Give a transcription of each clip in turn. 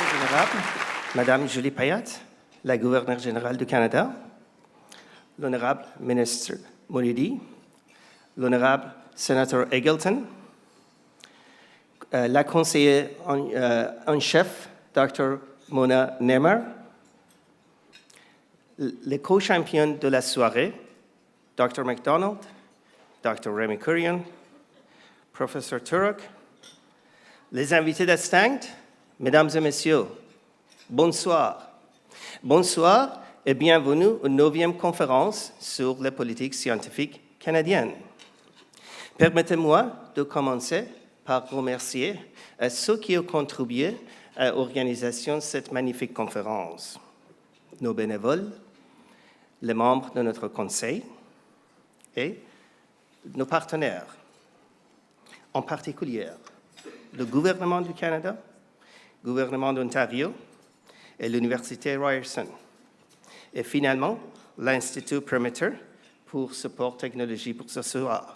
Honorable, Madame Julie Payette, la gouverneure générale du Canada, l'honorable ministre Moridi, l'honorable sénateur Eggleton, la conseillère en chef, Dr. Mona Nemer, les co-champions de la soirée, Dr. MacDonald, Dr. Remy Kurian, Professeur Turok, les invités distincts, Mesdames et Messieurs, bonsoir. Bonsoir et bienvenue aux 9e conférence sur les politiques scientifiques canadiennes. Permettez-moi de commencer par remercier ceux qui ont contribué à l'organisation de cette magnifique conférence. Nos bénévoles, les membres de notre conseil et nos partenaires, en particulier le gouvernement du Canada, le gouvernement d'Ontario et l'Université Ryerson. Et finalement, l'Institut Perimeter pour support technologie pour ce soir.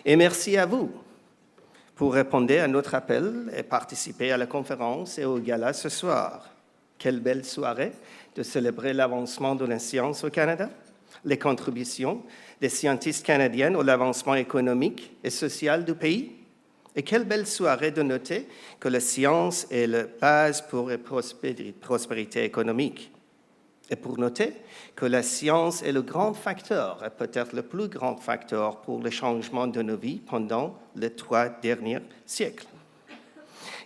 Et merci à vous pour répondre à notre appel et participer à la conférence et au gala ce soir. Quelle belle soirée de célébrer l'avancement de la science au Canada, les contributions des scientifiques canadiens à l'avancement économique et social du pays. Et quelle belle soirée de noter que la science est la base pour la prospérité économique. Et pour noter que la science est le grand facteur, et peut-être le plus grand facteur pour le changement de nos vies pendant les 3 derniers siècles.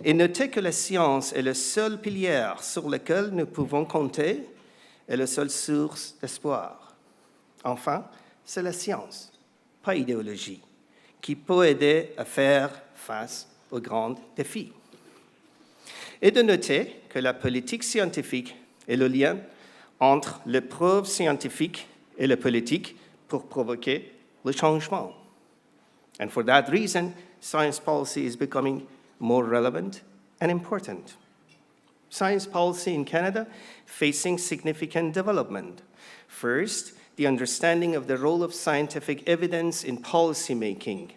Et noter que la science est le seul pilier sur lequel nous pouvons compter et la seule source d'espoir. Enfin, c'est la science, pas idéologie, qui peut aider à faire face aux grands défis. Et de noter que la politique scientifique est le lien entre les preuves scientifiques et la politique pour provoquer le changement. And for that reason, science policy is becoming more relevant and important. Science policy in Canada facing significant development. First, the understanding of the role of scientific evidence in policy making,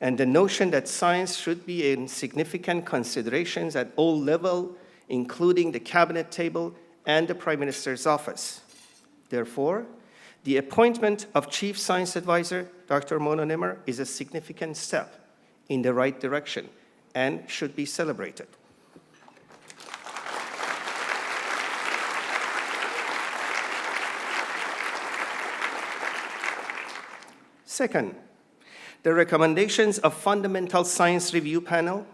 and the notion that science should be in significant considerations at all levels, including the cabinet table and the Prime Minister's office. Therefore, the appointment of Chief Science Advisor, Dr. Mona Nemer, is a significant step in the right direction and should be celebrated. Second, the recommendations of Fundamental Science Review Panel,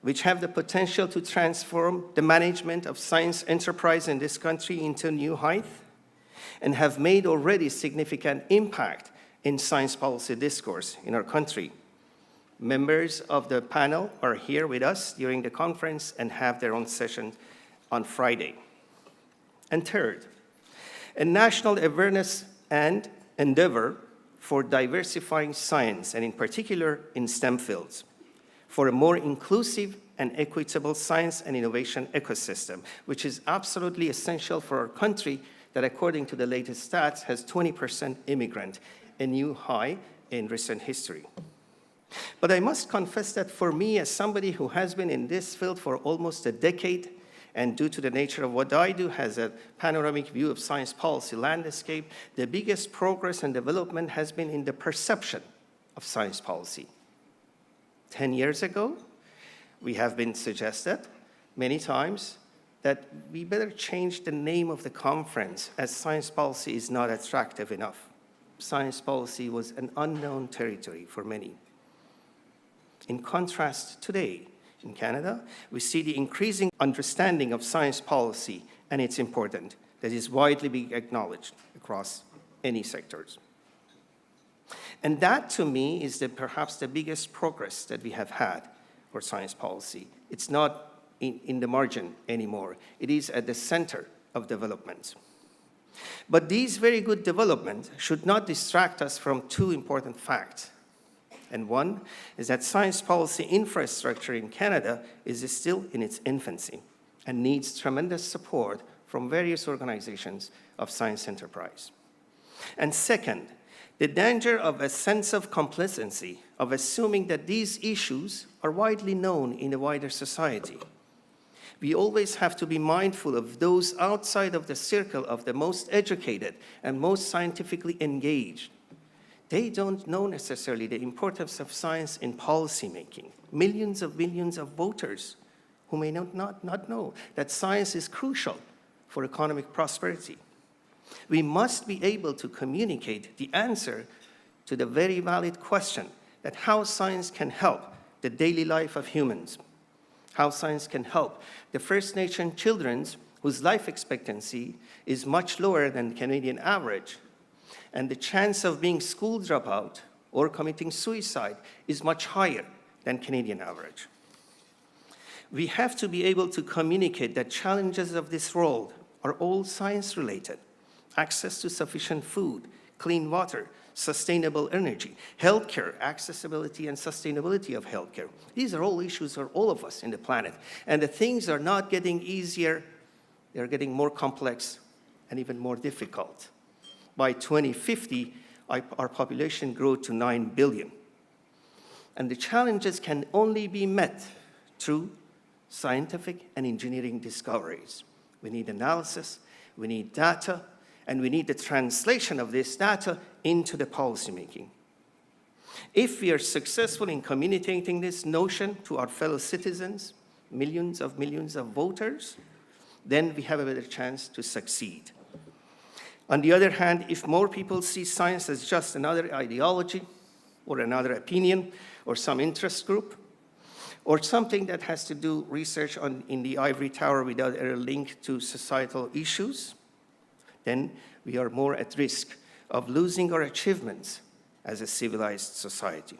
which have the potential to transform the management of science enterprise in this country into new height, and have made already significant impact in science policy discourse in our country. Members of the panel are here with us during the conference and have their own session on Friday. And third, a national awareness and endeavor for diversifying science, and in particular in STEM fields, for a more inclusive and equitable science and innovation ecosystem, which is absolutely essential for our country that, according to the latest stats, has 20% immigrant, a new high in recent history. But I must confess that for me, as somebody who has been in this field for almost a decade, and due to the nature of what I do has a panoramic view of science policy landscape, the biggest progress and development has been in the perception of science policy. 10 years ago, we have been suggested many times that we better change the name of the conference as science policy is not attractive enough. Science policy was an unknown territory for many. In contrast, today, in Canada, we see the increasing understanding of science policy and its importance that is widely being acknowledged across any sectors. And that, to me, is perhaps the biggest progress that we have had for science policy. It's not in the margin anymore. It is at the center of development. But these very good developments should not distract us from 2 important facts. And one is that science policy infrastructure in Canada is still in its infancy and needs tremendous support from various organizations of science enterprise. And second, the danger of a sense of complacency, of assuming that these issues are widely known in a wider society. We always have to be mindful of those outside of the circle of the most educated and most scientifically engaged. They don't know necessarily the importance of science in policymaking. Millions of voters who may not know that science is crucial for economic prosperity. We must be able to communicate the answer to the very valid question that how science can help the daily life of humans, how science can help the First Nation children whose life expectancy is much lower than the Canadian average, and the chance of being school dropout or committing suicide is much higher than Canadian average. We have to be able to communicate that challenges of this world are all science-related. Access to sufficient food, clean water, sustainable energy, healthcare, accessibility and sustainability of healthcare. These are all issues for all of us in the planet. And the things are not getting easier, they're getting more complex and even more difficult. By 2050, our population grew to 9 billion. And the challenges can only be met through scientific and engineering discoveries. We need analysis, we need data, and we need the translation of this data into the policymaking. If we are successful in communicating this notion to our fellow citizens, millions of voters, then we have a better chance to succeed. On the other hand, if more people see science as just another ideology or another opinion or some interest group, or something that has to do research in the ivory tower without a link to societal issues, then we are more at risk of losing our achievements as a civilized society.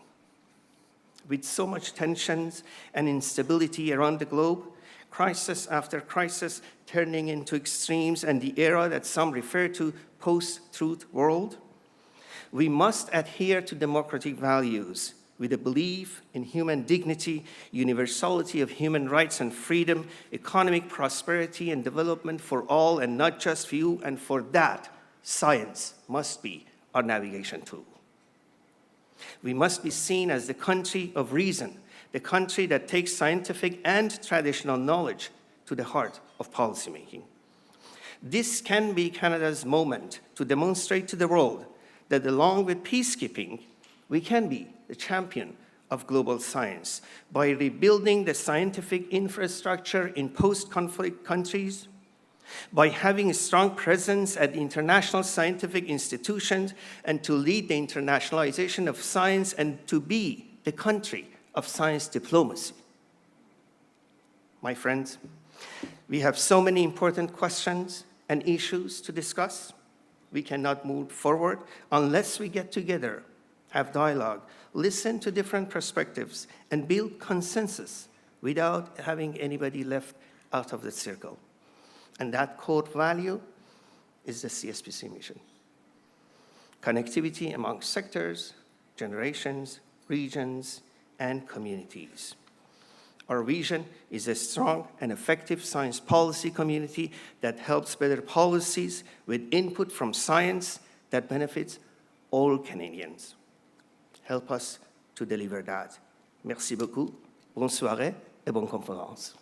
With so much tensions and instability around the globe, crisis after crisis turning into extremes, and the era that some refer to post-truth world, we must adhere to democratic values with a belief in human dignity, universality of human rights and freedom, economic prosperity and development for all and not just few, and for that, science must be our navigation tool. We must be seen as the country of reason, the country that takes scientific and traditional knowledge to the heart of policymaking. This can be Canada's moment to demonstrate to the world that along with peacekeeping, we can be the champion of global science by rebuilding the scientific infrastructure in post-conflict countries, by having a strong presence at international scientific institutions, and to lead the internationalization of science and to be the country of science diplomacy. My friends, we have so many important questions and issues to discuss. We cannot move forward unless we get together, have dialogue, listen to different perspectives, and build consensus without having anybody left out of the circle. And that core value is the CSPC mission. Connectivity among sectors, generations, regions, and communities. Our vision is a strong and effective science policy community that helps better policies with input from science that benefits all Canadians. Help us to deliver that. Merci beaucoup, bonne soirée et bonne conférence.